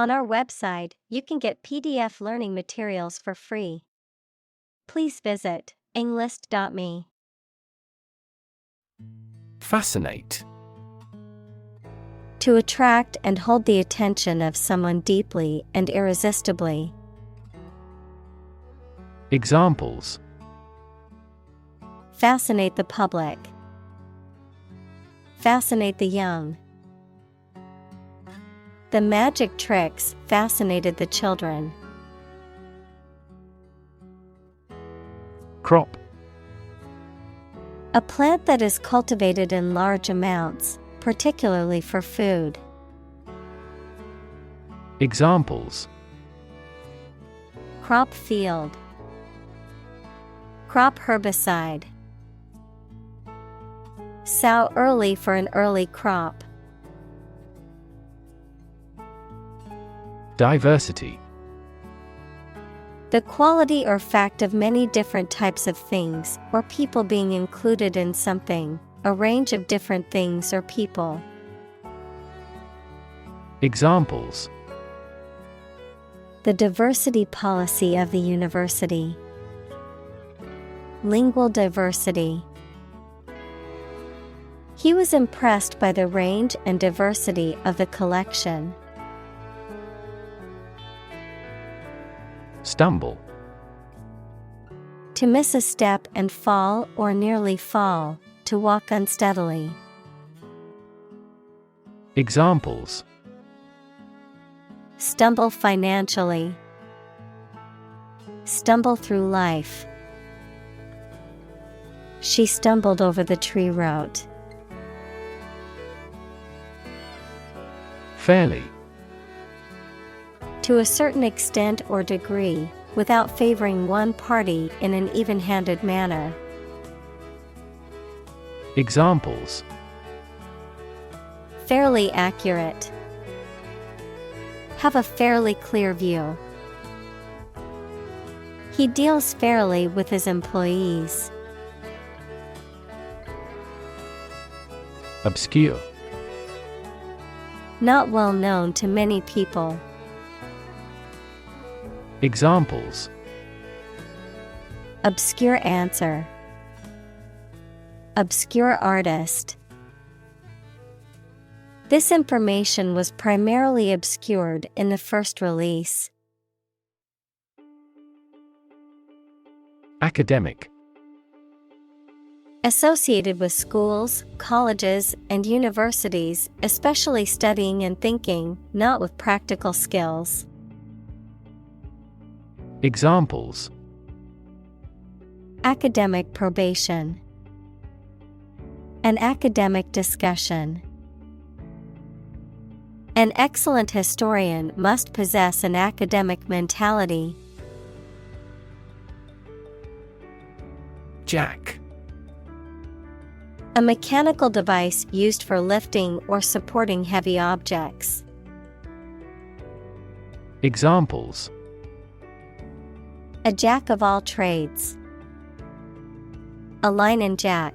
On our website, you can get PDF learning materials for free. Please visit englist.me. Fascinate. To attract and hold the attention of someone deeply and irresistibly. Examples: Fascinate the public. Fascinate the young. The magic tricks fascinated the children. Crop. A plant that is cultivated in large amounts, particularly for food. Examples: Crop field. Crop herbicide. Sow early for an early crop. Diversity. The quality or fact of many different types of things or people being included in something, a range of different things or people. Examples: The diversity policy of the university. Lingual diversity. He was impressed by the range and diversity of the collection. Stumble. To miss a step and fall or nearly fall, to walk unsteadily. Examples: Stumble financially. Stumble through life. She stumbled over the tree root. Fairly. To a certain extent or degree, without favoring one party in an even-handed manner. Examples: Fairly accurate. Have a fairly clear view. He deals fairly with his employees. Obscure. Not well known to many people. Examples: Obscure answer. Obscure artist. This information was primarily obscured in the first release. Academic. Associated with schools, colleges, and universities, especially studying and thinking, not with practical skills. Examples: Academic probation. An academic discussion. An excellent historian must possess an academic mentality. Jack. A mechanical device used for lifting or supporting heavy objects. Examples: A jack of all trades. A line jack.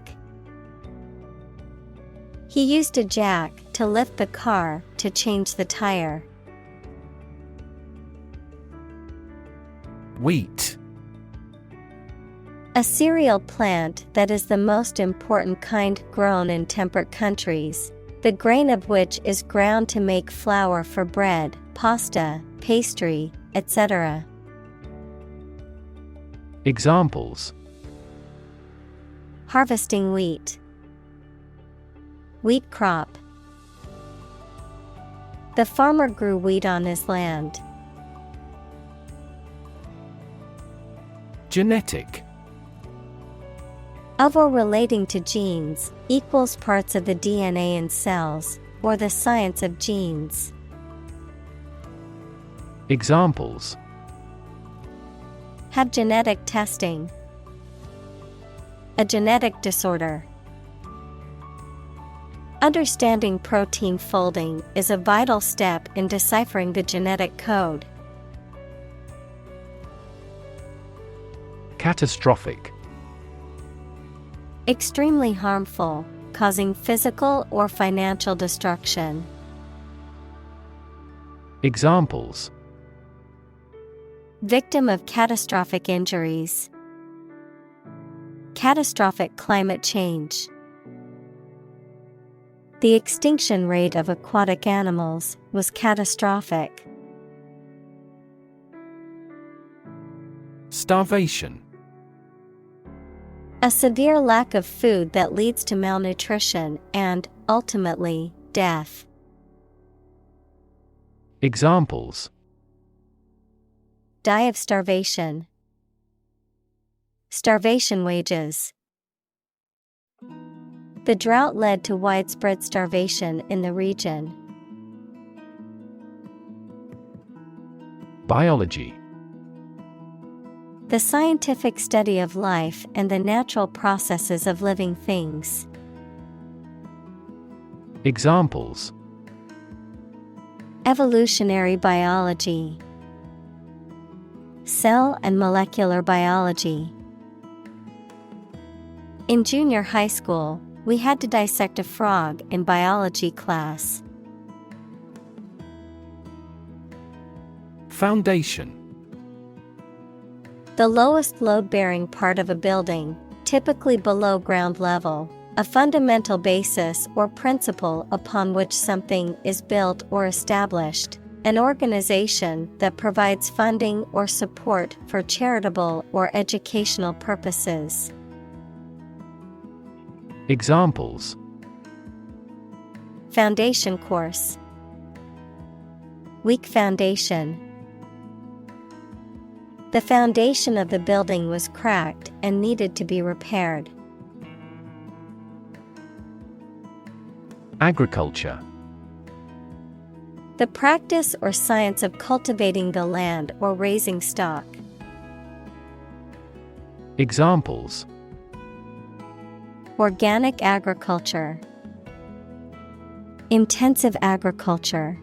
He used a jack to lift the car to change the tire. Wheat. A cereal plant that is the most important kind grown in temperate countries, the grain of which is ground to make flour for bread, pasta, pastry, etc. Examples: Harvesting wheat. Wheat crop. The farmer grew wheat on his land. Genetic. Of or relating to genes, equals parts of the DNA in cells, or the science of genes. Examples: Have genetic testing. A genetic disorder. Understanding protein folding is a vital step in deciphering the genetic code. Catastrophic. Extremely harmful, causing physical or financial destruction. Examples: victim of catastrophic injuries, catastrophic climate change. The extinction rate of aquatic animals was catastrophic. starvation, A severe lack of food that leads to malnutrition and, ultimately, death. Examples: Die of starvation, starvation wages. The drought led to widespread starvation in the region. biology, The scientific study of life and the natural processes of living things. Examples: Evolutionary biology, cell and molecular biology. In junior high school, we had to dissect a frog in biology class. foundation, The lowest load-bearing part of a building, typically below ground level, a fundamental basis or principle upon which something is built or established, an organization that provides funding or support for charitable or educational purposes. Examples: Foundation course, weak foundation. The foundation of the building was cracked and needed to be repaired. agriculture, The practice or science of cultivating the land or raising stock. Examples: Organic agriculture, intensive agriculture.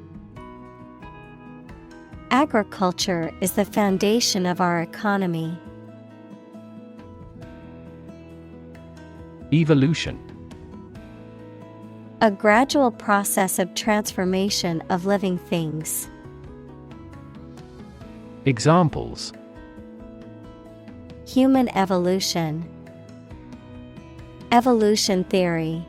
Agriculture is the foundation of our economy. evolution, A gradual process of transformation of living things. Examples: Human evolution, evolution theory.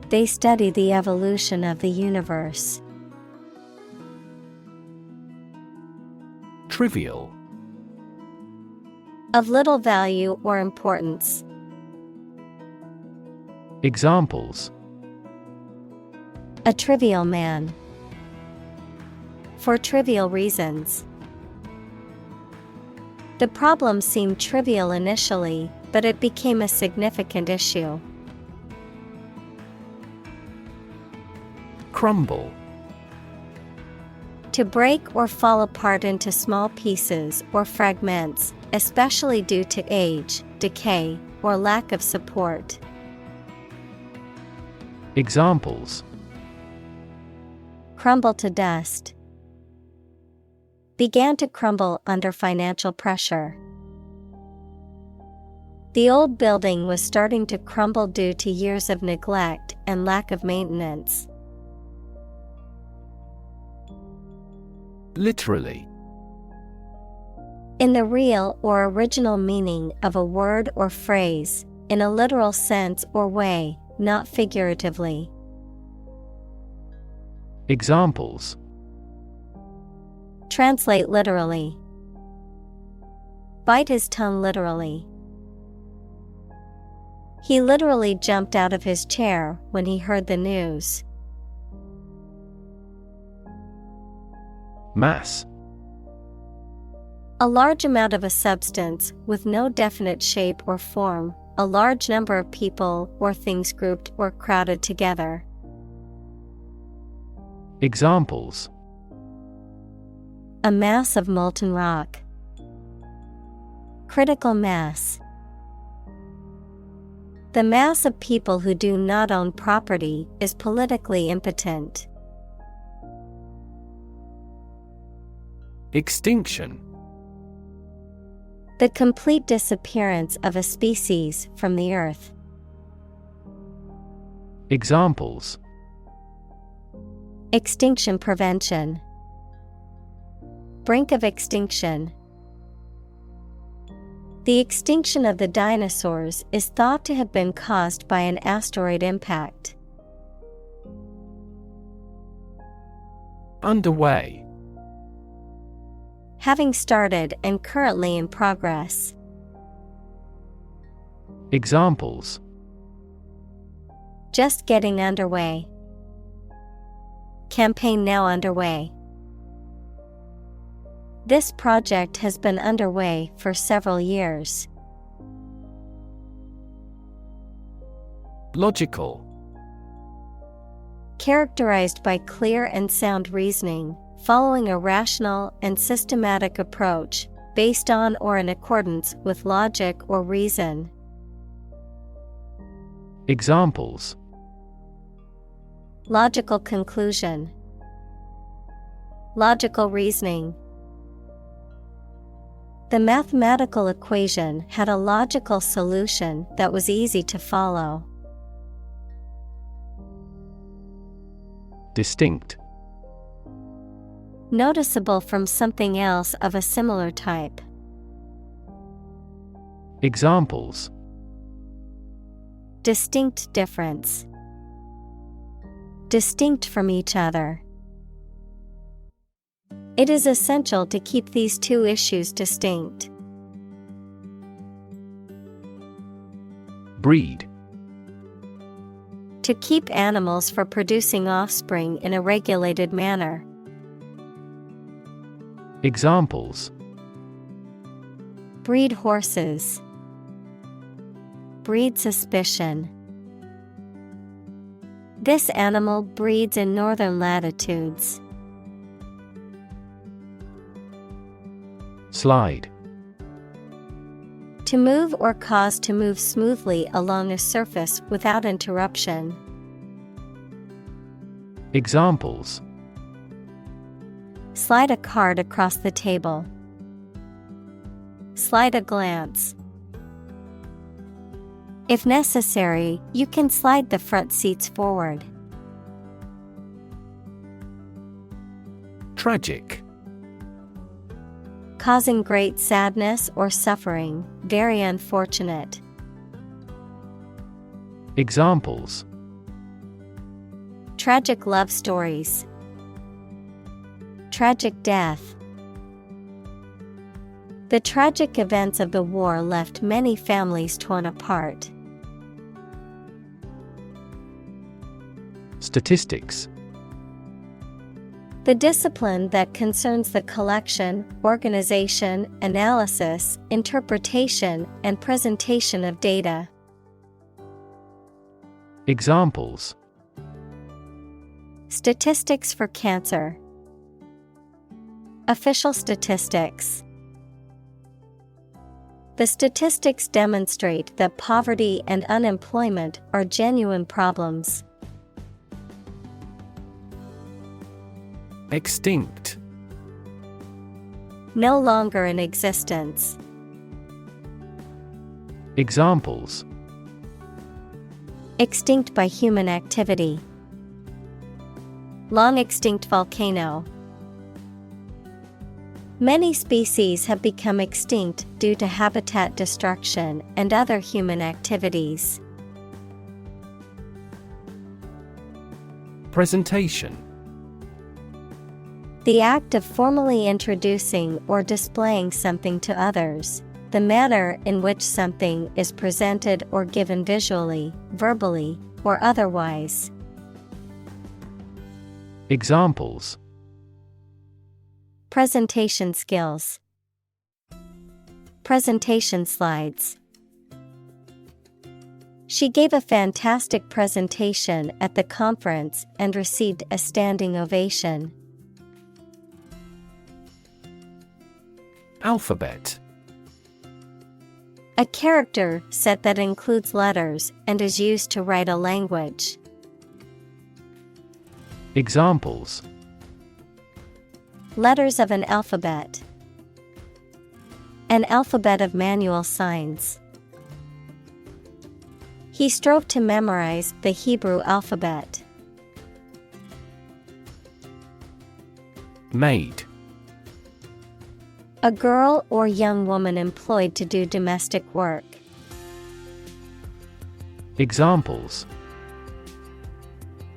They study the evolution of the universe. trivial, Of little value or importance. Examples: A trivial man. For trivial reasons. The problem seemed trivial initially, but it became a significant issue. crumble, To break or fall apart into small pieces or fragments, especially due to age, decay, or lack of support. Examples: Crumble to dust. Began to crumble under financial pressure. The old building was starting to crumble due to years of neglect and lack of maintenance. literally, In the real or original meaning of a word or phrase, in a literal sense or way, not figuratively. Examples: Translate literally. Bite his tongue literally. He literally jumped out of his chair when he heard the news. mass, A large amount of a substance with no definite shape or form, a large number of people or things grouped or crowded together. Examples: A mass of molten rock. Critical mass. The mass of people who do not own property is politically impotent. extinction, The complete disappearance of a species from the earth. Extinction prevention. Brink of extinction. The extinction of the dinosaurs is thought to have been caused by an asteroid impact. Underway. Having started and currently in progress. Examples: Just getting underway. Campaign now underway. This project has been underway for several years. Logical. Characterized by clear and sound reasoning, following a rational and systematic approach, based on or in accordance with logic or reason. Examples: Logical conclusion. Logical reasoning. The mathematical equation had a logical solution that was easy to follow. Distinct. Noticeable from something else of a similar type. Examples: Distinct difference. Distinct from each other. It is essential to keep these two issues distinct. Breed. To keep animals for producing offspring in a regulated manner. Examples: Breed horses. Breed suspicion. This animal breeds in northern latitudes. Slide. To move or cause to move smoothly along a surface without interruption. Examples: Slide a card across the table. Slide a glance. If necessary, you can slide the front seats forward. Tragic. Causing great sadness or suffering, very unfortunate. Examples: Tragic love stories. Tragic death. The tragic events of the war left many families torn apart. Statistics. The discipline that concerns the collection, organization, analysis, interpretation, and presentation of data. Examples: Statistics for cancer. Official statistics. The statistics demonstrate that poverty and unemployment are genuine problems. Extinct. No longer in existence. Examples: Extinct by human activity. Long extinct volcano. Many species have become extinct due to habitat destruction and other human activities. Presentation. The act of formally introducing or displaying something to others. The manner in which something is presented or given visually, verbally, or otherwise. Examples: Presentation skills. Presentation slides. She gave a fantastic presentation at the conference and received a standing ovation. Alphabet. A character set that includes letters and is used to write a language. Examples: Letters of an alphabet. An alphabet of manual signs. He strove to memorize the Hebrew alphabet. Maid. A girl or young woman employed to do domestic work. Examples: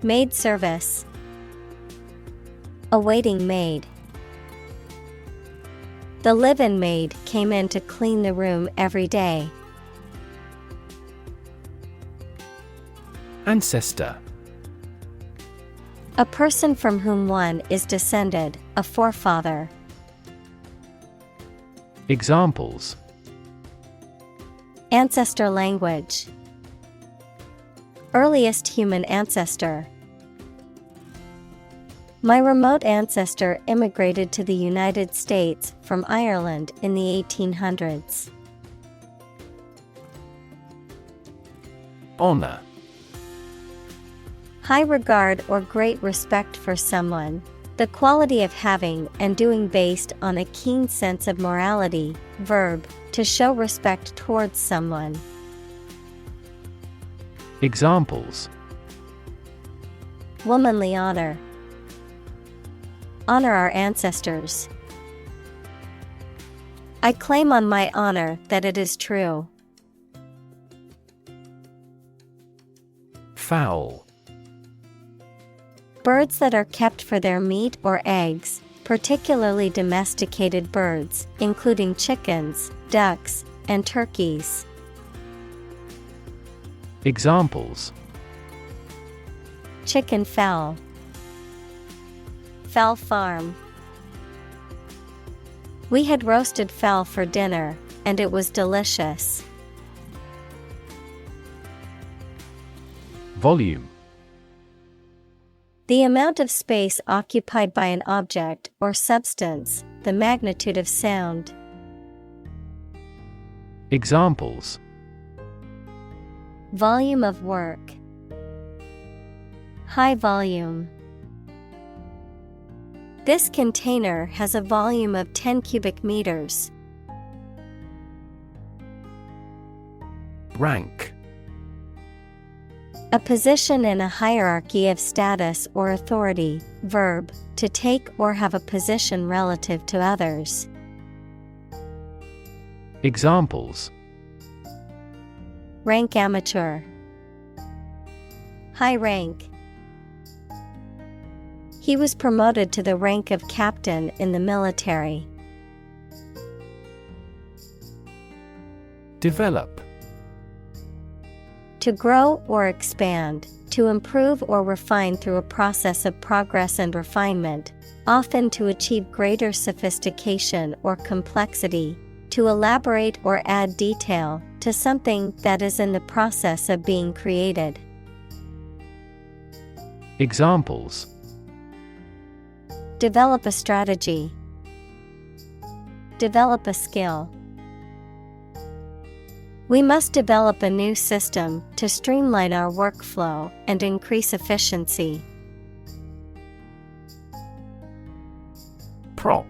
Maid service. A waiting maid. The live-in maid came in to clean the room every day. Ancestor. A person from whom one is descended, a forefather. Examples: Ancestor language. Earliest human ancestor. My remote ancestor immigrated to the United States from Ireland in the 1800s. Honor. High regard or great respect for someone. The quality of having and doing based on a keen sense of morality. Verb, to show respect towards someone. Examples: Womanly honor. Honor our ancestors. I claim on my honor that it is true. Fowl. Birds that are kept for their meat or eggs, particularly domesticated birds, including chickens, ducks, and turkeys. Examples: Chicken fowl. Fowl farm. We had roasted fowl for dinner, and it was delicious. Volume. The amount of space occupied by an object or substance, the magnitude of sound. Examples: Volume of work. High volume. This container has a volume of 10 cubic meters. Rank. A position in a hierarchy of status or authority. Verb, to take or have a position relative to others. Examples: Rank amateur. High rank. He was promoted to the rank of captain in the military. Develop. To grow or expand, to improve or refine through a process of progress and refinement, often to achieve greater sophistication or complexity, to elaborate or add detail to something that is in the process of being created. Examples: Develop a strategy. Develop a skill. We must develop a new system to streamline our workflow and increase efficiency. Prop.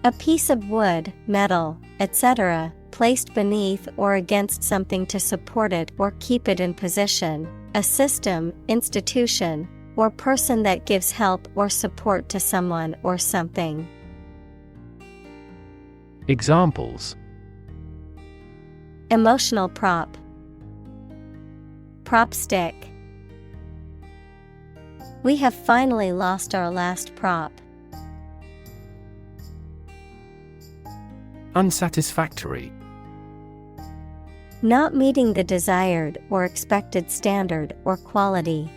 A piece of wood, metal, etc., placed beneath or against something to support it or keep it in position, a system, institution, or person that gives help or support to someone or something. Examples: Emotional prop. Prop stick. We have finally lost our last prop. Unsatisfactory. Not meeting the desired or expected standard or quality.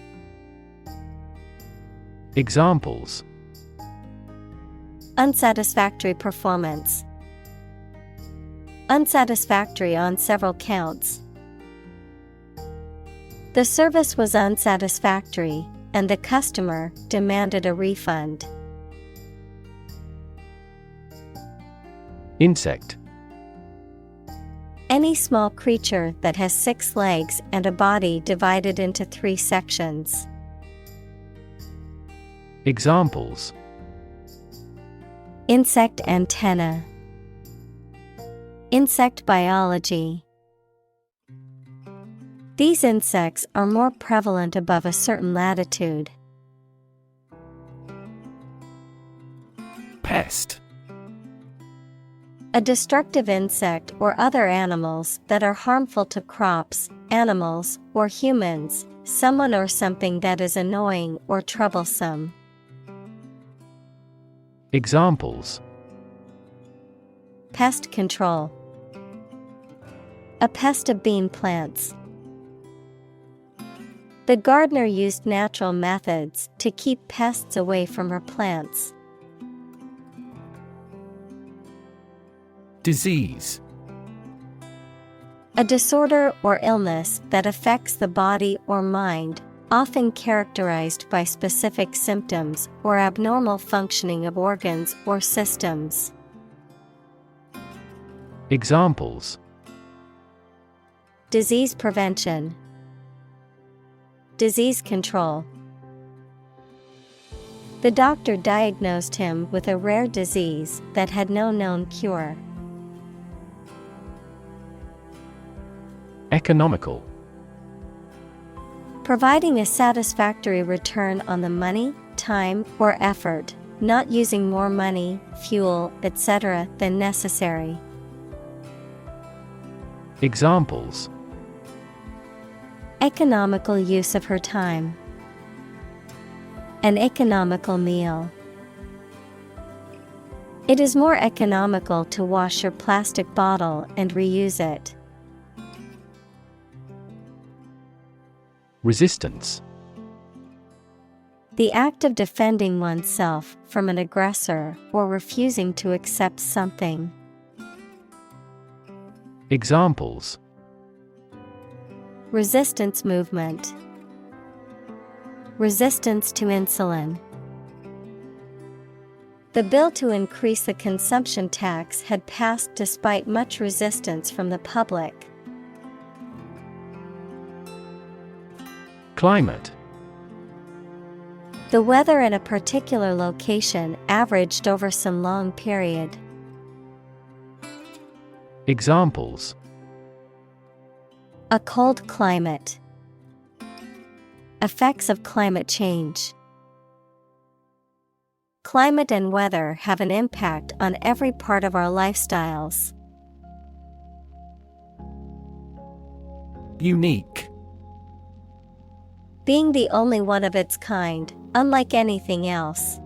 Examples: Unsatisfactory performance. Unsatisfactory on several counts. The service was unsatisfactory, and the customer demanded a refund. Insect. Any small creature that has 6 legs and a body divided into 3 sections. Examples: Insect antenna. Insect biology. These insects are more prevalent above a certain latitude. Pest. A destructive insect or other animals that are harmful to crops, animals, or humans, someone or something that is annoying or troublesome. Examples: Pest control. A pest of bean plants. The gardener used natural methods to keep pests away from her plants. Disease. A disorder or illness that affects the body or mind, often characterized by specific symptoms or abnormal functioning of organs or systems. Examples: Disease prevention. Disease control. The doctor diagnosed him with a rare disease that had no known cure. Economical. Providing a satisfactory return on the money, time, or effort, not using more money, fuel, etc. than necessary. Examples: Economical use of her time. An economical meal. It is more economical to wash your plastic bottle and reuse it. Resistance. The act of defending oneself from an aggressor or refusing to accept something. Examples: Resistance movement. Resistance to insulin. The bill to increase the consumption tax had passed despite much resistance from the public. Climate. The weather in a particular location averaged over some long period. Examples: A cold climate. Effects of climate change. Climate and weather have an impact on every part of our lifestyles. Unique. Being the only one of its kind, unlike anything else.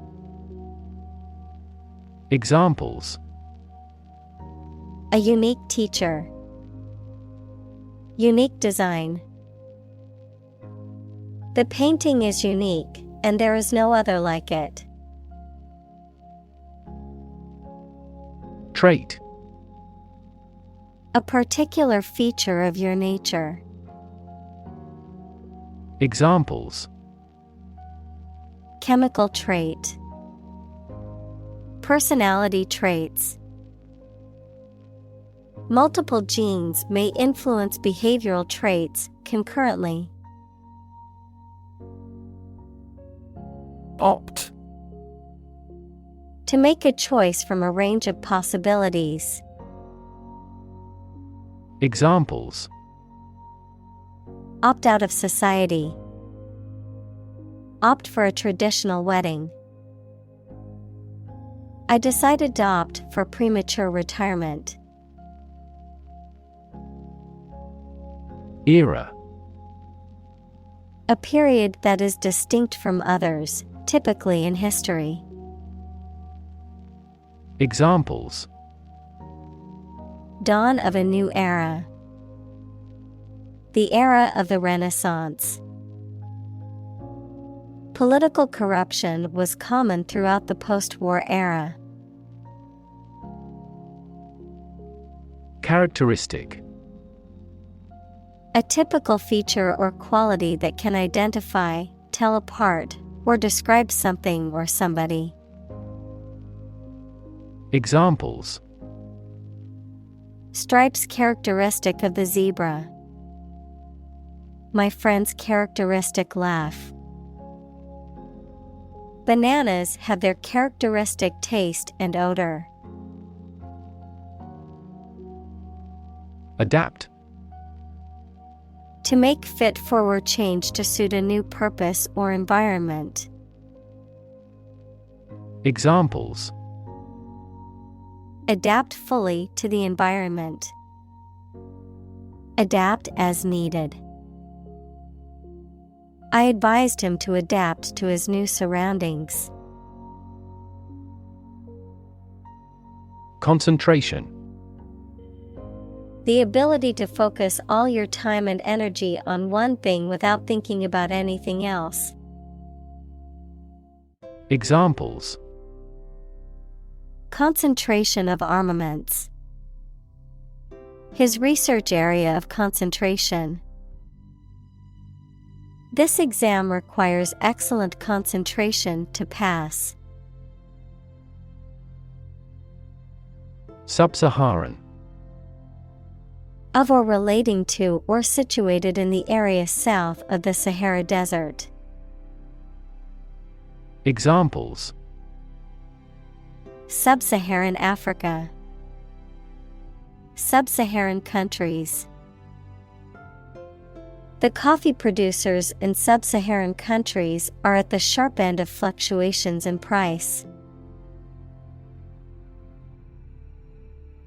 Examples: A unique teacher. Unique design. The painting is unique, and there is no other like it. Trait. A particular feature of your nature. Examples: Chemical trait. Personality traits. Multiple genes may influence behavioral traits concurrently. Opt. To make a choice from a range of possibilities. Examples: Opt out of society. Opt for a traditional wedding. I decided to opt for premature retirement. Era. A period that is distinct from others, typically in history. Examples: Dawn of a new era. The era of the Renaissance. Political corruption was common throughout the post-war era. Characteristic. A typical feature or quality that can identify, tell apart, or describe something or somebody. Examples: Stripes characteristic of the zebra. My friend's characteristic laugh. Bananas have their characteristic taste and odor. Adapt. To make fit forward change to suit a new purpose or environment. Examples: Adapt fully to the environment. Adapt as needed. I advised him to adapt to his new surroundings. Concentration. The ability to focus all your time and energy on one thing without thinking about anything else. Examples: concentration of armaments. His research area of concentration. This exam requires excellent concentration to pass. Sub-Saharan. Of or relating to or situated in the area south of the Sahara Desert. Examples: Sub-Saharan Africa. Sub-Saharan countries. The coffee producers in sub-Saharan countries are at the sharp end of fluctuations in price.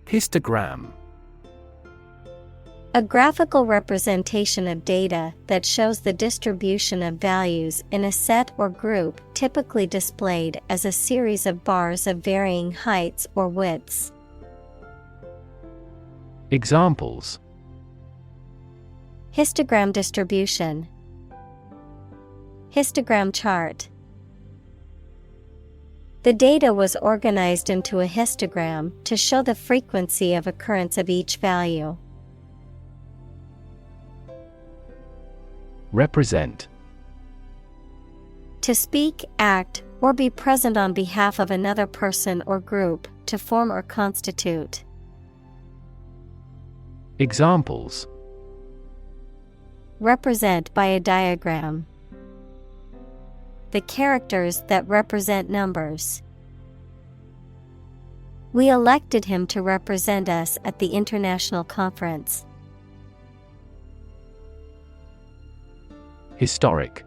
Histogram. A graphical representation of data that shows the distribution of values in a set or group, typically displayed as a series of bars of varying heights or widths. Examples: histogram distribution. Histogram chart. The data was organized into a histogram to show the frequency of occurrence of each value. Represent. To speak, act, or be present on behalf of another person or group, to form or constitute. Examples: represent by a diagram. The characters that represent numbers. We elected him to represent us at the international conference. Historic.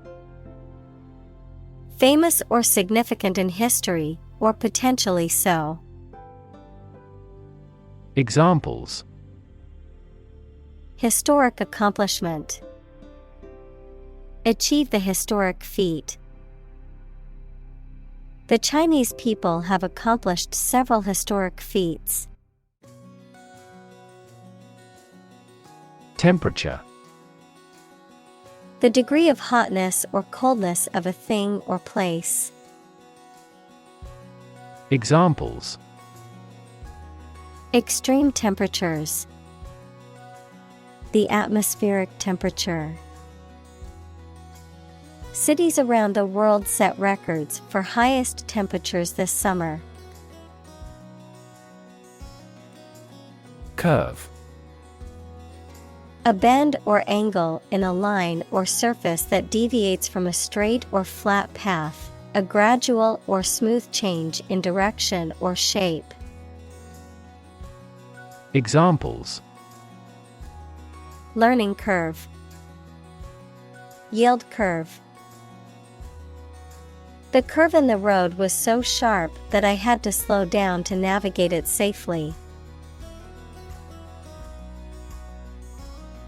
Famous or significant in history, or potentially so. Examples: historic accomplishment. Achieve the historic feat. The Chinese people have accomplished several historic feats. Temperature. The degree of hotness or coldness of a thing or place. Examples: extreme temperatures. The atmospheric temperature. Cities around the world set records for highest temperatures this summer. Curve. A bend or angle in a line or surface that deviates from a straight or flat path, a gradual or smooth change in direction or shape. Examples: learning curve. Yield curve. The curve in the road was so sharp that I had to slow down to navigate it safely.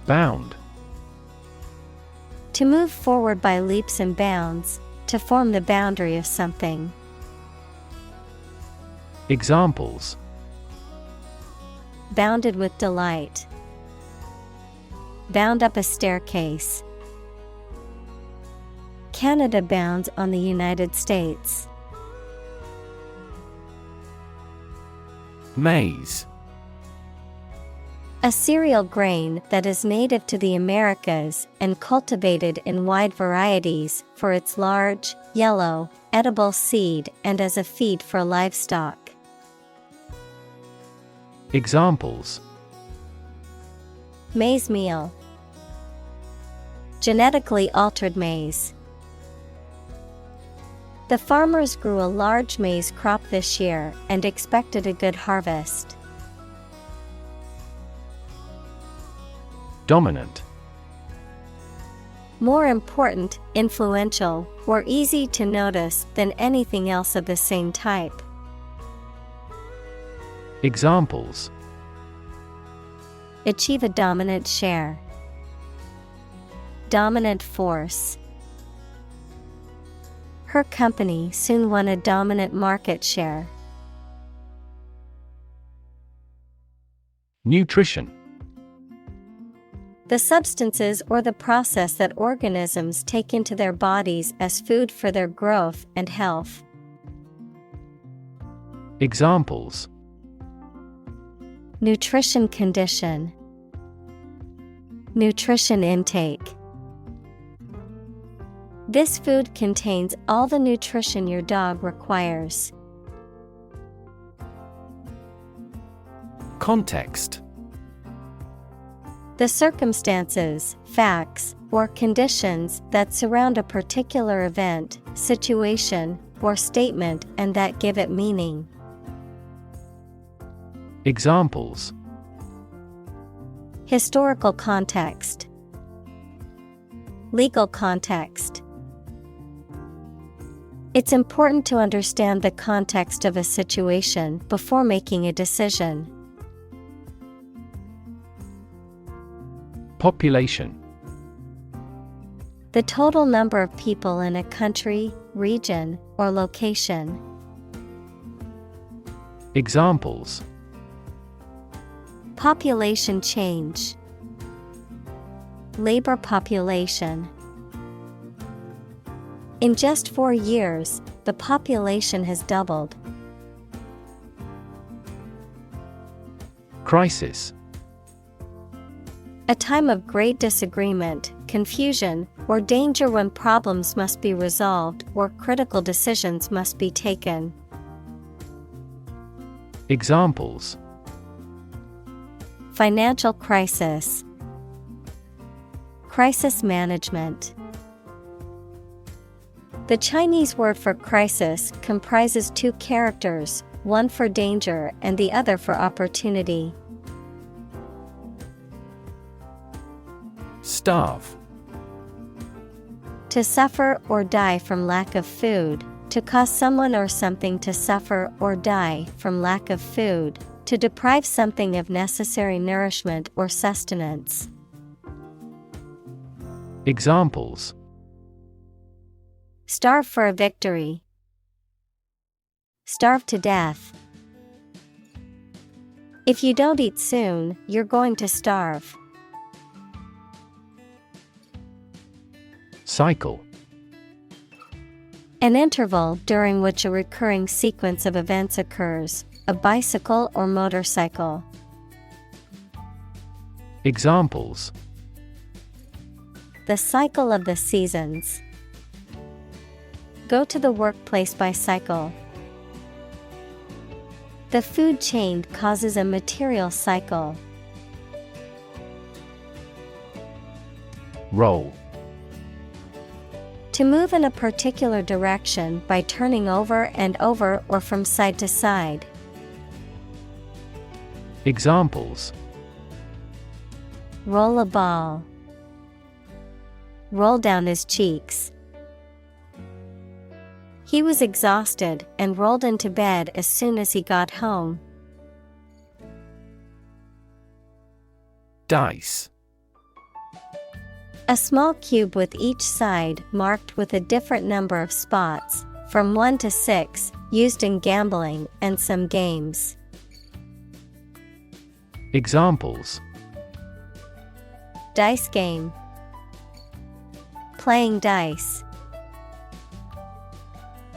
Bound. To move forward by leaps and bounds, to form the boundary of something. Examples: bounded with delight. Bound up a staircase. Canada bounds on the United States. Maize. A cereal grain that is native to the Americas and cultivated in wide varieties for its large, yellow, edible seed and as a feed for livestock. Examples: maize meal. Genetically altered maize. The farmers grew a large maize crop this year and expected a good harvest. Dominant. More important, influential, or easy to notice than anything else of the same type. Examples: achieve a dominant share, dominant force. Her company soon won a dominant market share. Nutrition. The substances or the process that organisms take into their bodies as food for their growth and health. Examples: nutrition condition, nutrition intake. This food contains all the nutrition your dog requires. Context. The circumstances, facts, or conditions that surround a particular event, situation, or statement and that give it meaning. Examples: historical context, legal context. It's important to understand the context of a situation before making a decision. Population. The total number of people in a country, region, or location. Examples: population change, labor population. In just 4 years, the population has doubled. Crisis. A time of great disagreement, confusion, or danger when problems must be resolved or critical decisions must be taken. Examples: financial crisis, crisis management. The Chinese word for crisis comprises 2 characters, one for danger and the other for opportunity. Starve. To suffer or die from lack of food, to cause someone or something to suffer or die from lack of food, to deprive something of necessary nourishment or sustenance. Examples: starve for a victory, starve to death. If you don't eat soon, you're going to starve. Cycle. An interval during which a recurring sequence of events occurs, a bicycle or motorcycle. Examples: the cycle of the seasons. Go to the workplace by cycle. The food chain causes a material cycle. Roll. To move in a particular direction by turning over and over or from side to side. Examples: roll a ball, roll down his cheeks. He was exhausted and rolled into bed as soon as he got home. Dice. A small cube with each side marked with a different number of spots, from 1 to 6, used in gambling and some games. Examples: dice game, playing dice.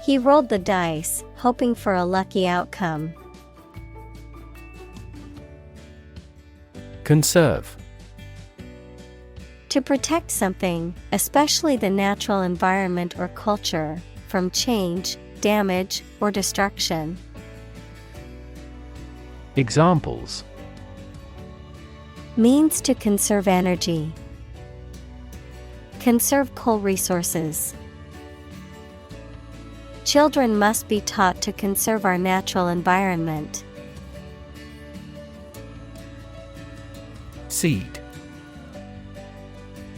He rolled the dice, hoping for a lucky outcome. Conserve. To protect something, especially the natural environment or culture, from change, damage, or destruction. Examples: means to conserve energy, conserve coal resources. Children must be taught to conserve our natural environment. Seed.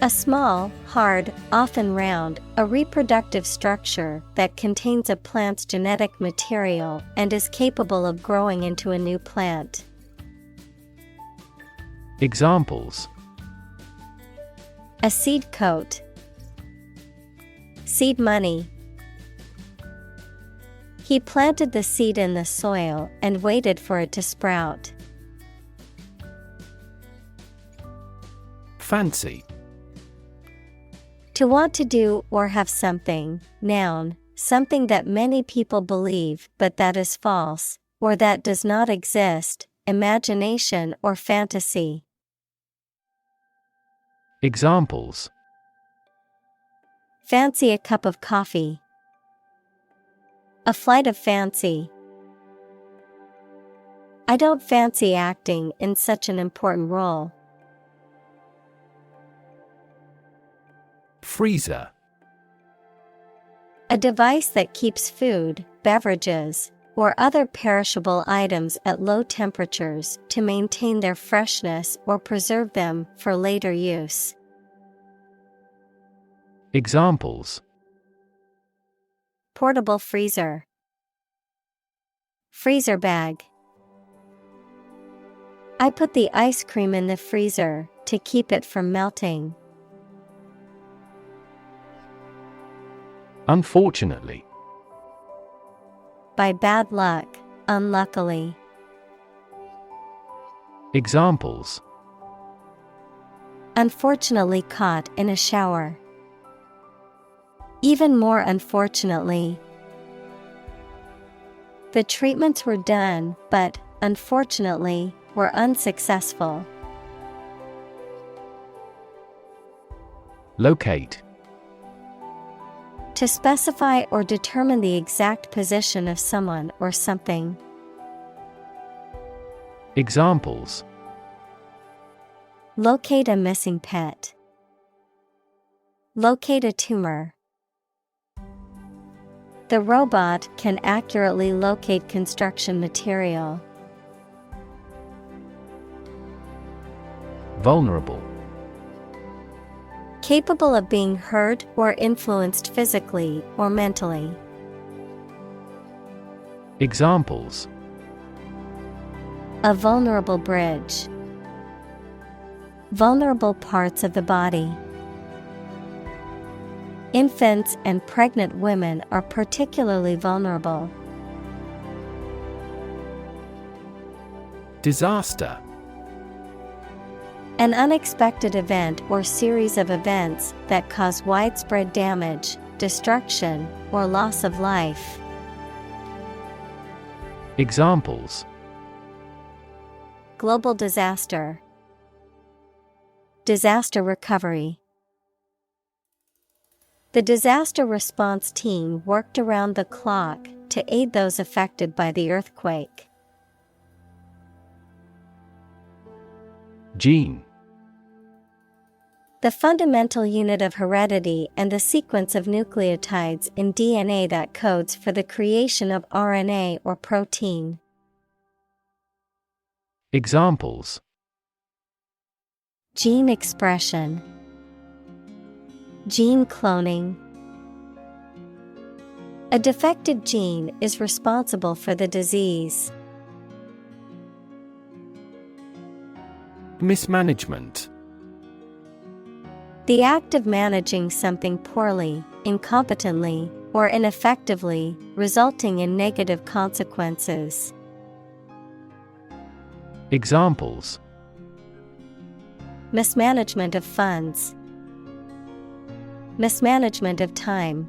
A small, hard, often round, a reproductive structure that contains a plant's genetic material and is capable of growing into a new plant. Examples: A seed coat. Seed money. He planted the seed in the soil and waited for it to sprout. Fancy. To want to do or have something, noun, something that many people believe but that is false, or that does not exist, imagination or fantasy. Examples: Fancy a cup of coffee. A flight of fancy. I don't fancy acting in such an important role. Freezer. A device that keeps food, beverages, or other perishable items at low temperatures to maintain their freshness or preserve them for later use. Examples: Portable freezer. Freezer bag. I put the ice cream in the freezer to keep it from melting. Unfortunately. By bad luck, unluckily. Examples: Unfortunately caught in a shower. Even more unfortunately. The treatments were done, but, unfortunately, were unsuccessful. Locate. To specify or determine the exact position of someone or something. Examples: Locate a missing pet. Locate a tumor. The robot can accurately locate construction material. Vulnerable. Capable of being hurt or influenced physically or mentally. Examples: A vulnerable bridge. Vulnerable parts of the body. Infants and pregnant women are particularly vulnerable. Disaster. An unexpected event or series of events that cause widespread damage, destruction, or loss of life. Examples: Global disaster. Disaster recovery. The disaster response team worked around the clock to aid those affected by the earthquake. Gene. The fundamental unit of heredity and the sequence of nucleotides in DNA that codes for the creation of RNA or protein. Examples: Gene expression. Gene cloning. A defective gene is responsible for the disease. Mismanagement. The act of managing something poorly, incompetently, or ineffectively, resulting in negative consequences. Examples: Mismanagement of funds. Mismanagement of time.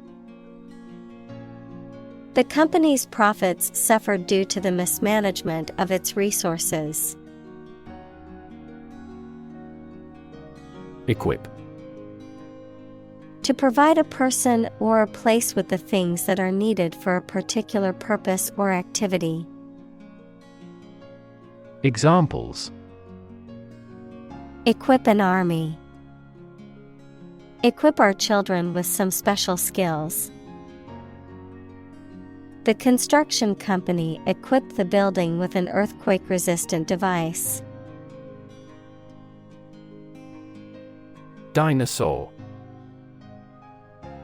The company's profits suffered due to the mismanagement of its resources. Equip. To provide a person or a place with the things that are needed for a particular purpose or activity. Examples: Equip an army. Equip our children with some special skills. The construction company equipped the building with an earthquake-resistant device. Dinosaur.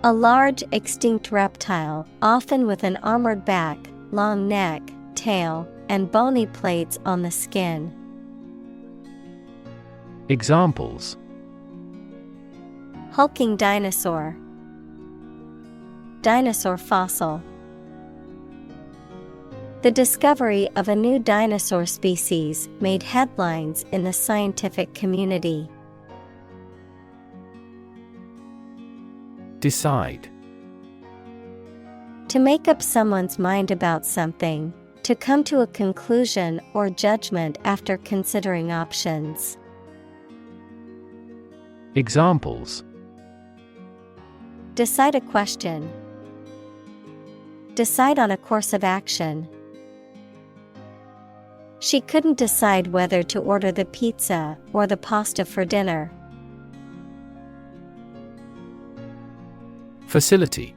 A large extinct reptile, often with an armored back, long neck, tail, and bony plates on the skin. Examples: Hulking dinosaur. Dinosaur fossil. The discovery of a new dinosaur species made headlines in the scientific community. Decide. To make up someone's mind about something, to come to a conclusion or judgment after considering options. Examples: Decide a question. Decide on a course of action. She couldn't decide whether to order the pizza or the pasta for dinner. Facility.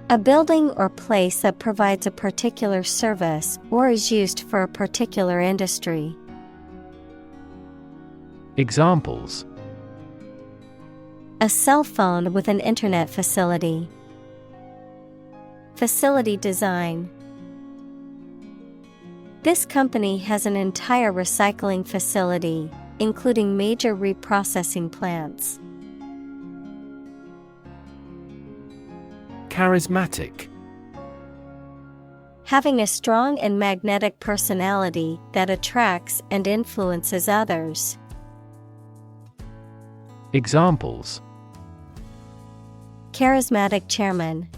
A building or place that provides a particular service or is used for a particular industry. Examples: A cell phone with an internet facility. Facility design. This company has an entire recycling facility, including major reprocessing plants. Charismatic. Having a strong and magnetic personality that attracts and influences others. Examples: Charismatic chairman.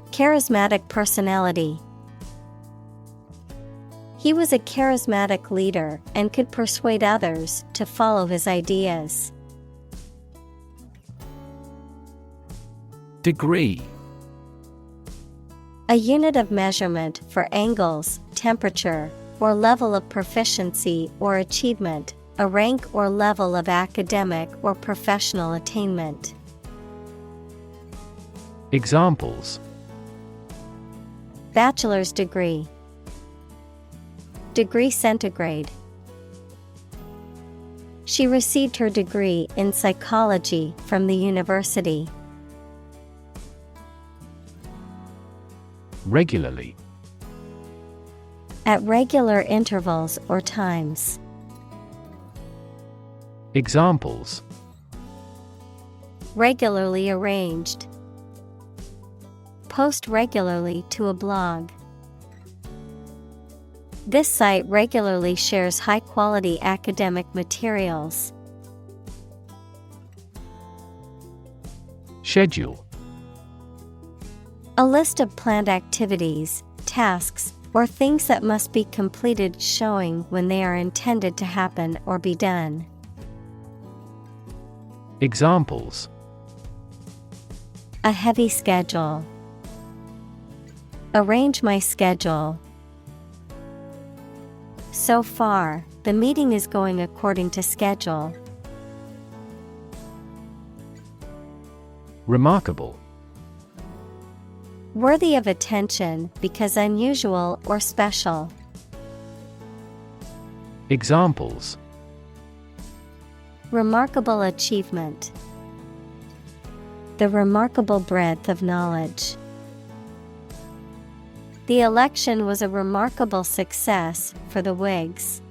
Charismatic personality. He was a charismatic leader and could persuade others to follow his ideas. Degree. A unit of measurement for angles, temperature, or level of proficiency or achievement, a rank or level of academic or professional attainment. Examples: Bachelor's degree. Degree centigrade. She received her degree in psychology from the university. Regularly. At regular intervals or times. Examples: Regularly arranged. Post regularly to a blog. This site regularly shares high-quality academic materials. Schedule. A list of planned activities, tasks, or things that must be completed showing when they are intended to happen or be done. Examples: A heavy schedule. Arrange my schedule. So far, the meeting is going according to schedule. Remarkable. Worthy of attention because unusual or special. Examples: Remarkable achievement. The remarkable breadth of knowledge. The election was a remarkable success for the Whigs.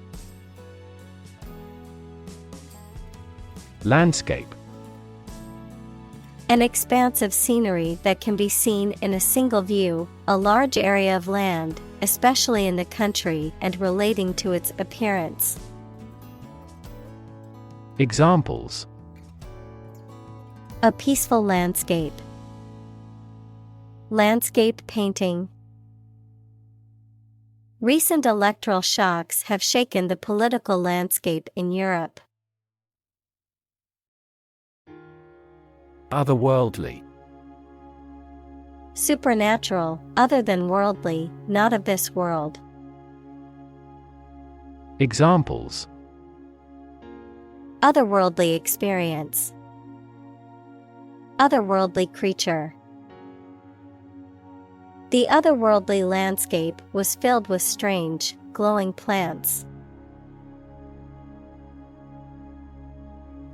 Landscape. An expanse of scenery that can be seen in a single view, a large area of land, especially in the country and relating to its appearance. Examples: A peaceful landscape. Landscape painting. Recent electoral shocks have shaken the political landscape in Europe. Otherworldly. Supernatural, other than worldly, not of this world. Examples: Otherworldly experience. Otherworldly creature. The otherworldly landscape was filled with strange, glowing plants.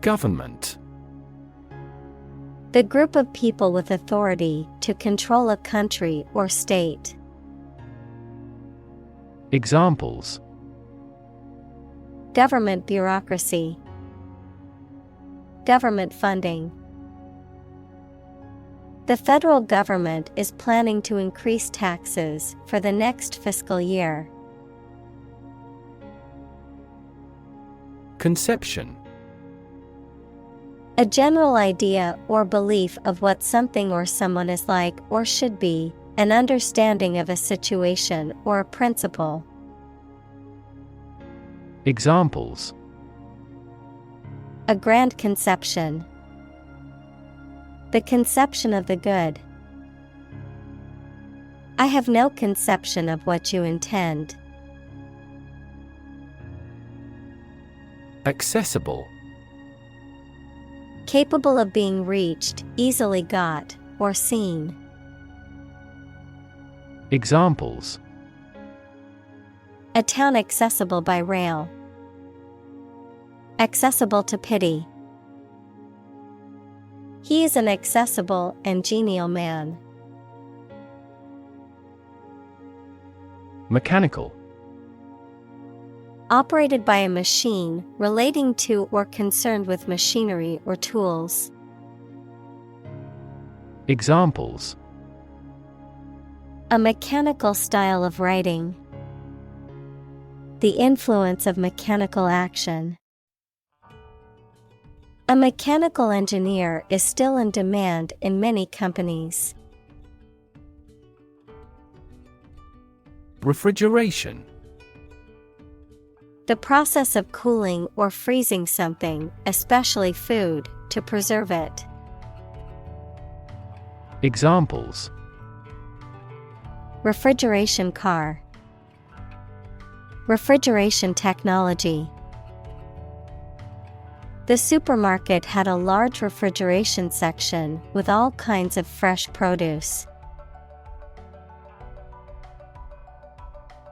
Government. The group of people with authority to control a country or state. Examples: Government bureaucracy. Government funding. The federal government is planning to increase taxes for the next fiscal year. Conception. A general idea or belief of what something or someone is like or should be, an understanding of a situation or a principle. Examples: A grand conception. The conception of the good. I have no conception of what you intend. Accessible. Capable of being reached, easily got, or seen. Examples: A town accessible by rail. Accessible to pity. He is an accessible and genial man. Mechanical. Operated by a machine, relating to or concerned with machinery or tools. Examples: A mechanical style of writing. The influence of mechanical action. A mechanical engineer is still in demand in many companies. Refrigeration. The process of cooling or freezing something, especially food, to preserve it. Examples: Refrigeration car. Refrigeration technology. The supermarket had a large refrigeration section with all kinds of fresh produce.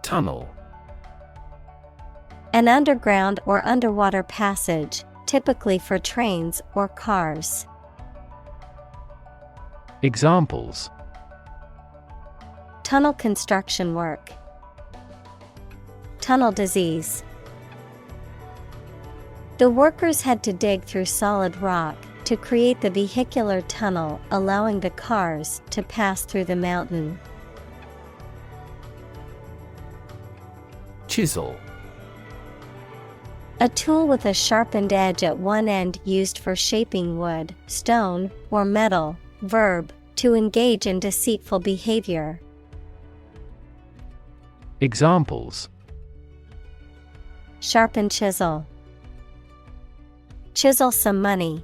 Tunnel. An underground or underwater passage, typically for trains or cars. Examples: Tunnel construction work. Tunnel disease. The workers had to dig through solid rock to create the vehicular tunnel, allowing the cars to pass through the mountain. Chisel. A tool with a sharpened edge at one end used for shaping wood, stone, or metal. Verb, to engage in deceitful behavior. Examples: Sharpen chisel. Chisel some money.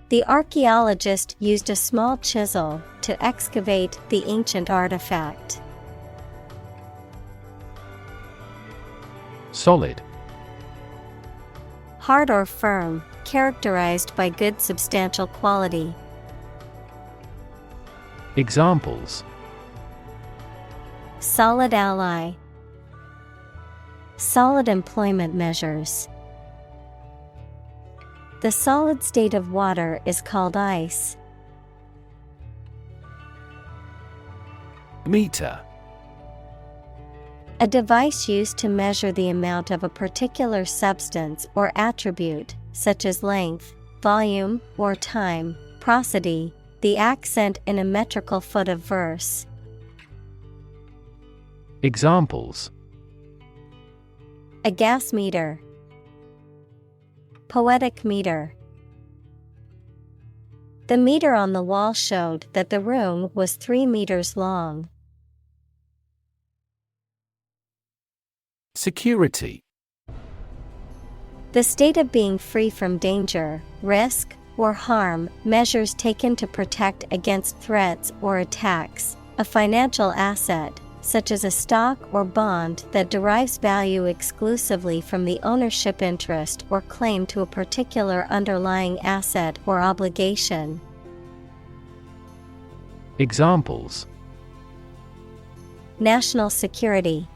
The archaeologist used a small chisel to excavate the ancient artifact. Solid. Hard or firm, characterized by good substantial quality. Examples: Solid ally. Solid employment measures. The solid state of water is called ice. Meter. A device used to measure the amount of a particular substance or attribute, such as length, volume, or time. Prosody, the accent in a metrical foot of verse. Examples: A gas meter. Poetic meter. The meter on the wall showed that the room was 3 meters long. Security. The state of being free from danger, risk, or harm, measures taken to protect against threats or attacks, a financial asset, such as a stock or bond that derives value exclusively from the ownership interest or claim to a particular underlying asset or obligation. Examples: National security.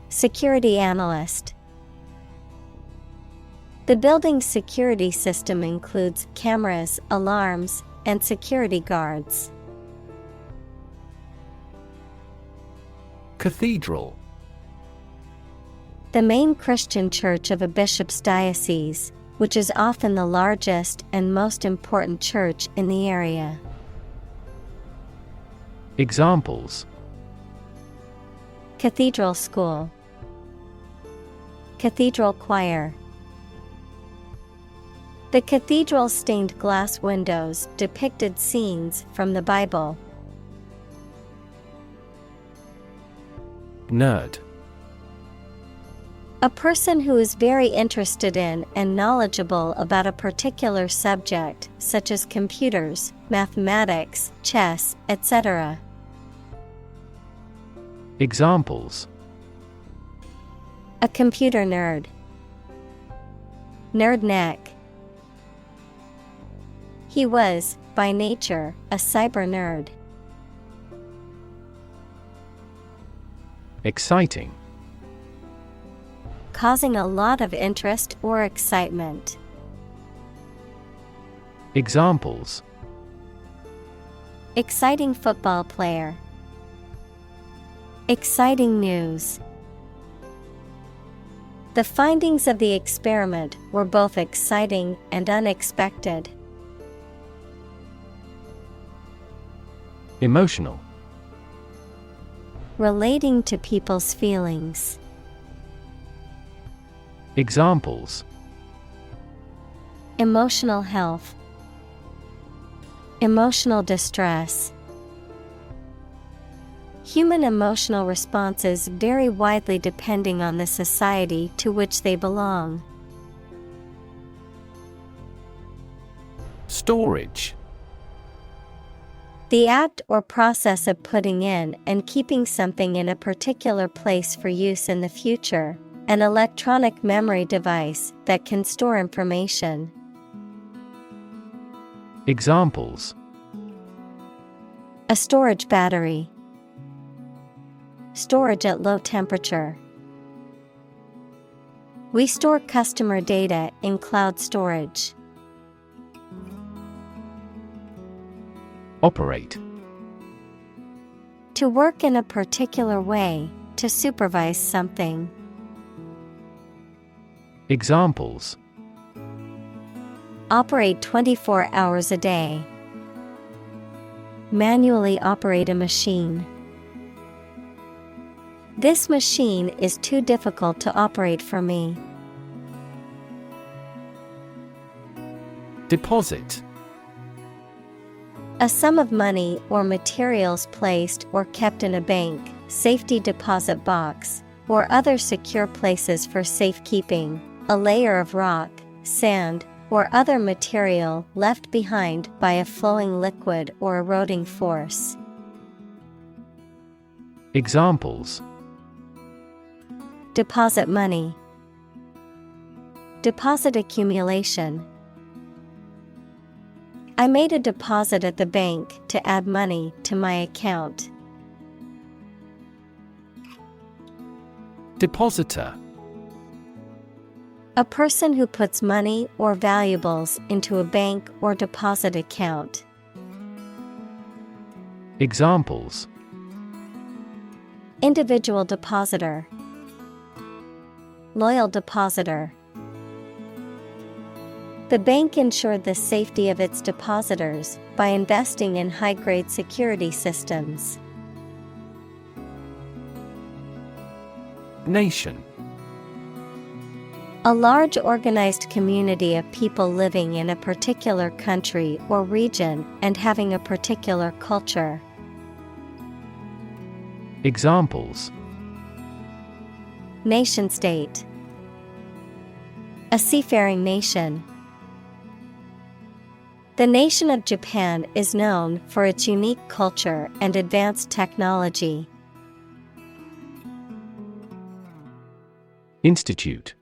Security analyst. The building's security system includes cameras, alarms, and security guards. Cathedral. The main Christian church of a bishop's diocese, which is often the largest and most important church in the area. Examples: Cathedral school, cathedral choir. The cathedral's stained glass windows depicted scenes from the Bible. Nerd. A person who is very interested in and knowledgeable about a particular subject, such as computers, mathematics, chess, etc. Examples: A computer nerd, nerd neck. He was, by nature, a cyber nerd. Exciting. Causing a lot of interest or excitement. Examples: Exciting football player. Exciting news. The findings of the experiment were both exciting and unexpected. Emotional. Relating to people's feelings. Examples: Emotional health. Emotional distress. Human emotional responses vary widely depending on the society to which they belong. Storage. The act or process of putting in and keeping something in a particular place for use in the future, an electronic memory device that can store information. Examples: A storage battery. Storage at low temperature. We store customer data in cloud storage. Operate. To work in a particular way, to supervise something. Examples: Operate 24 hours a day. Manually operate a machine. This machine is too difficult to operate for me. Deposit. A sum of money or materials placed or kept in a bank, safety deposit box, or other secure places for safekeeping, a layer of rock, sand, or other material left behind by a flowing liquid or eroding force. Examples: Deposit money. Deposit accumulation. I made a deposit at the bank to add money to my account. Depositor. A person who puts money or valuables into a bank or deposit account. Examples: Individual depositor. Loyal depositor. The bank ensured the safety of its depositors by investing in high-grade security systems. Nation. A large organized community of people living in a particular country or region and having a particular culture. Examples: Nation-state. A seafaring nation. The nation of Japan is known for its unique culture and advanced technology. Institute.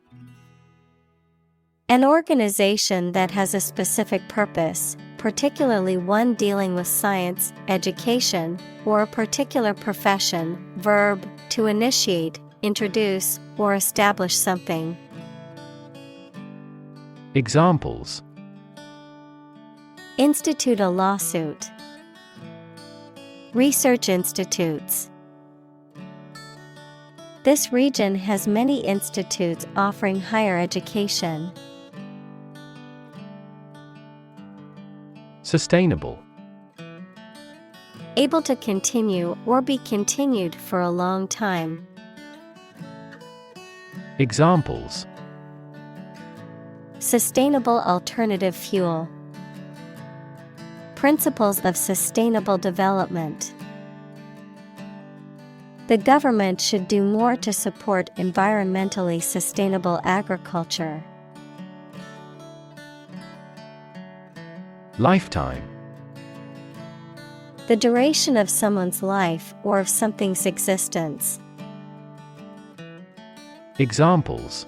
An organization that has a specific purpose, particularly one dealing with science, education, or a particular profession. Verb, to initiate, introduce, or establish something. Examples: institute a lawsuit, research institutes. This region has many institutes offering higher education. Sustainable. Able to continue or be continued for a long time. Examples: sustainable alternative fuel, principles of sustainable development. The government should do more to support environmentally sustainable agriculture. Lifetime. The duration of someone's life or of something's existence. Examples: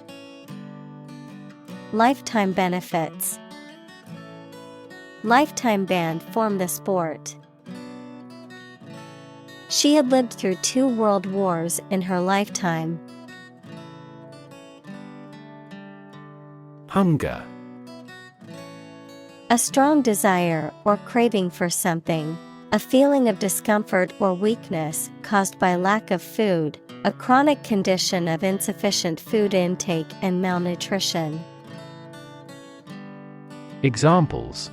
lifetime benefits. Lifetime ban formed the sport. She had lived through 2 world wars in her lifetime. Hunger. A strong desire or craving for something, a feeling of discomfort or weakness caused by lack of food, a chronic condition of insufficient food intake and malnutrition. Examples: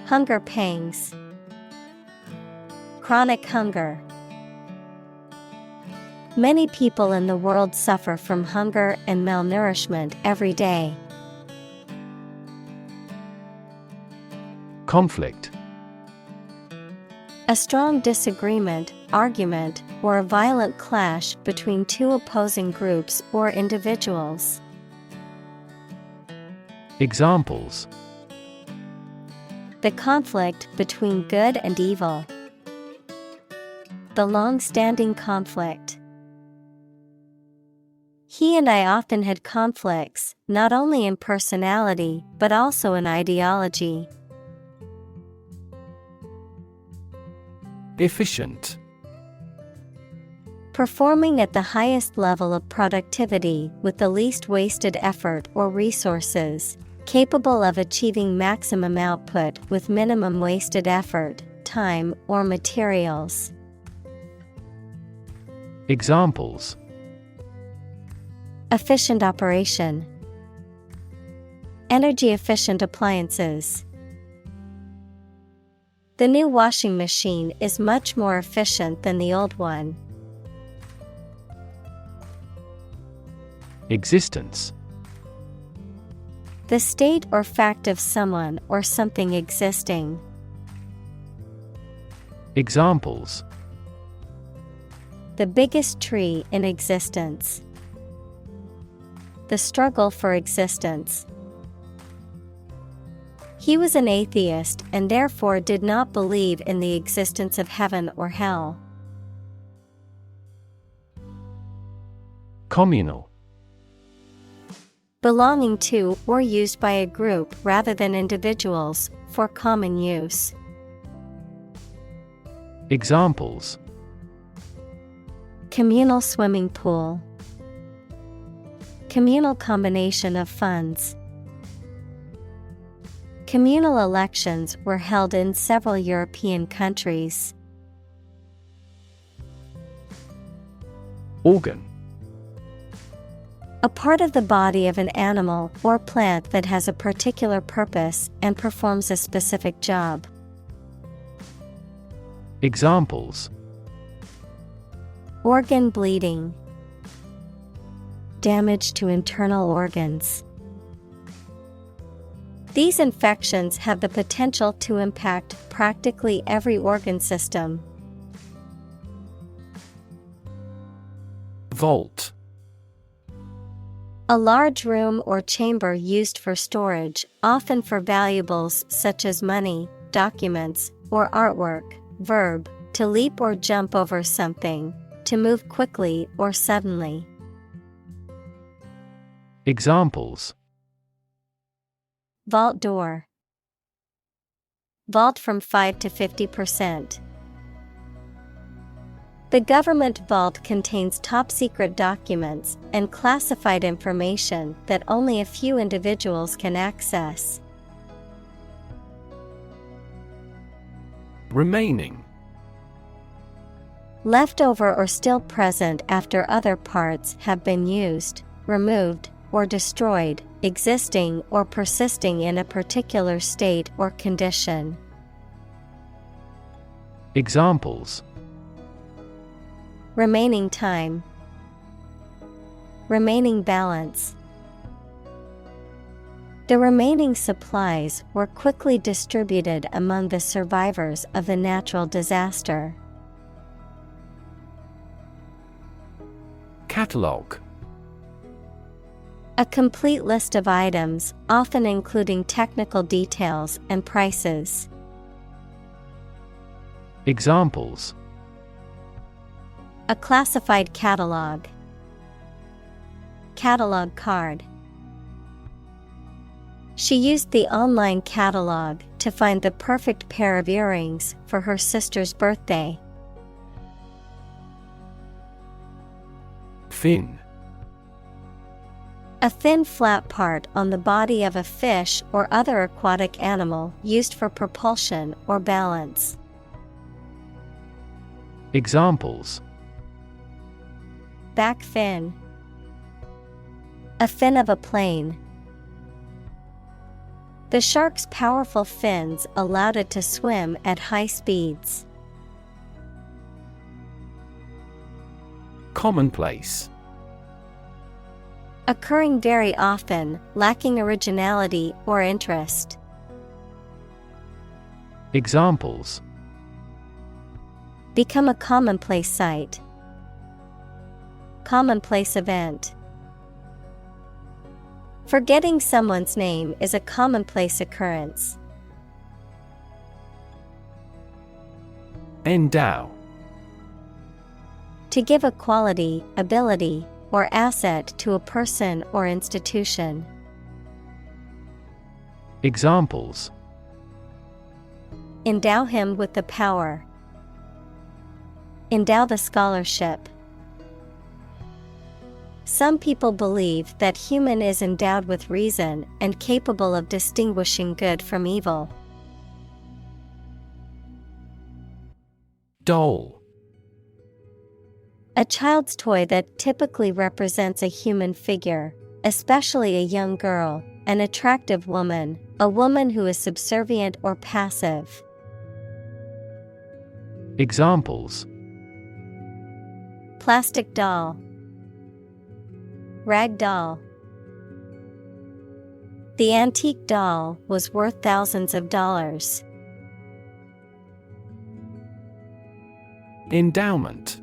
hunger pangs. Chronic hunger. Many people in the world suffer from hunger and malnourishment every day. Conflict. A strong disagreement, argument, or a violent clash between 2 opposing groups or individuals. Examples: the conflict between good and evil. The long-standing conflict. He and I often had conflicts, not only in personality, but also in ideology. Efficient. Performing at the highest level of productivity with the least wasted effort or resources, capable of achieving maximum output with minimum wasted effort, time, or materials. Examples: efficient operation. Energy efficient appliances. The new washing machine is much more efficient than the old one. Existence. The state or fact of someone or something existing. Examples: the biggest tree in existence. The struggle for existence. He was an atheist and therefore did not believe in the existence of heaven or hell. Communal. Belonging to or used by a group rather than individuals, for common use. Examples: communal swimming pool. Communal combination of funds. Communal elections were held in several European countries. Organ. A part of the body of an animal or plant that has a particular purpose and performs a specific job. Examples: organ bleeding. Damage to internal organs. These infections have the potential to impact practically every organ system. Vault. A large room or chamber used for storage, often for valuables such as money, documents, or artwork. Verb, to leap or jump over something, to move quickly or suddenly. Examples: vault door. Vault from 5 to 50%. The government vault contains top-secret documents and classified information that only a few individuals can access. Remaining. Left over or still present after other parts have been used, removed, or destroyed, existing or persisting in a particular state or condition. Examples: Remaining time. Remaining balance. The remaining supplies were quickly distributed among the survivors of the natural disaster. Catalogue. A complete list of items, often including technical details and prices. Examples: A classified catalog. Catalog card. She used the online catalog to find the perfect pair of earrings for her sister's birthday. Fin. A thin flat part on the body of a fish or other aquatic animal used for propulsion or balance. Examples: Back fin. A fin of a plane. The shark's powerful fins allowed it to swim at high speeds. Commonplace. Occurring very often, lacking originality or interest. Examples: Become a commonplace sight. Commonplace event. Forgetting someone's name is a commonplace occurrence. Endow. To give a quality, ability, or asset to a person or institution. Examples: Endow him with the power. Endow the scholarship. Some people believe that human is endowed with reason and capable of distinguishing good from evil. Doll. A child's toy that typically represents a human figure, especially a young girl, an attractive woman, a woman who is subservient or passive. Examples: Plastic doll. Rag doll. The antique doll was worth thousands of dollars. Endowment.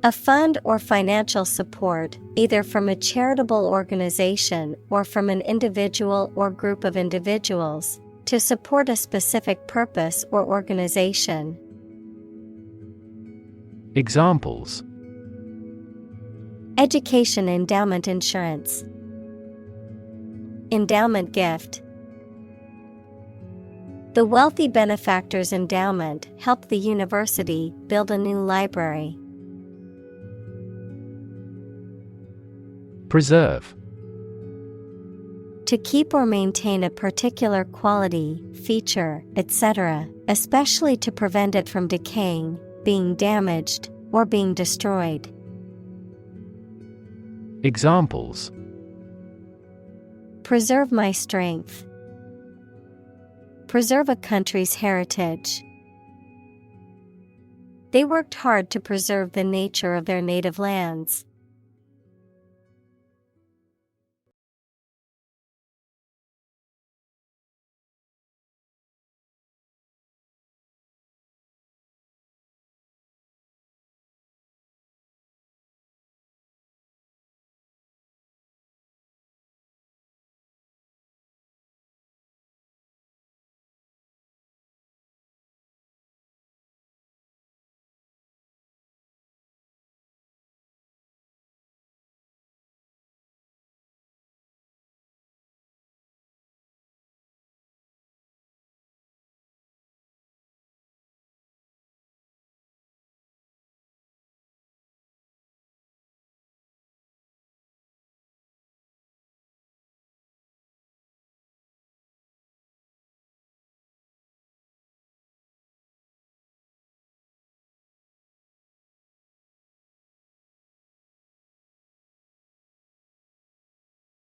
A fund or financial support, either from a charitable organization or from an individual or group of individuals, to support a specific purpose or organization. Examples: Education endowment insurance. Endowment gift. The wealthy benefactor's endowment helped the university build a new library. Preserve. To keep or maintain a particular quality, feature, etc., especially to prevent it from decaying, being damaged, or being destroyed. Examples: Preserve my strength. Preserve a country's heritage. They worked hard to preserve the nature of their native lands.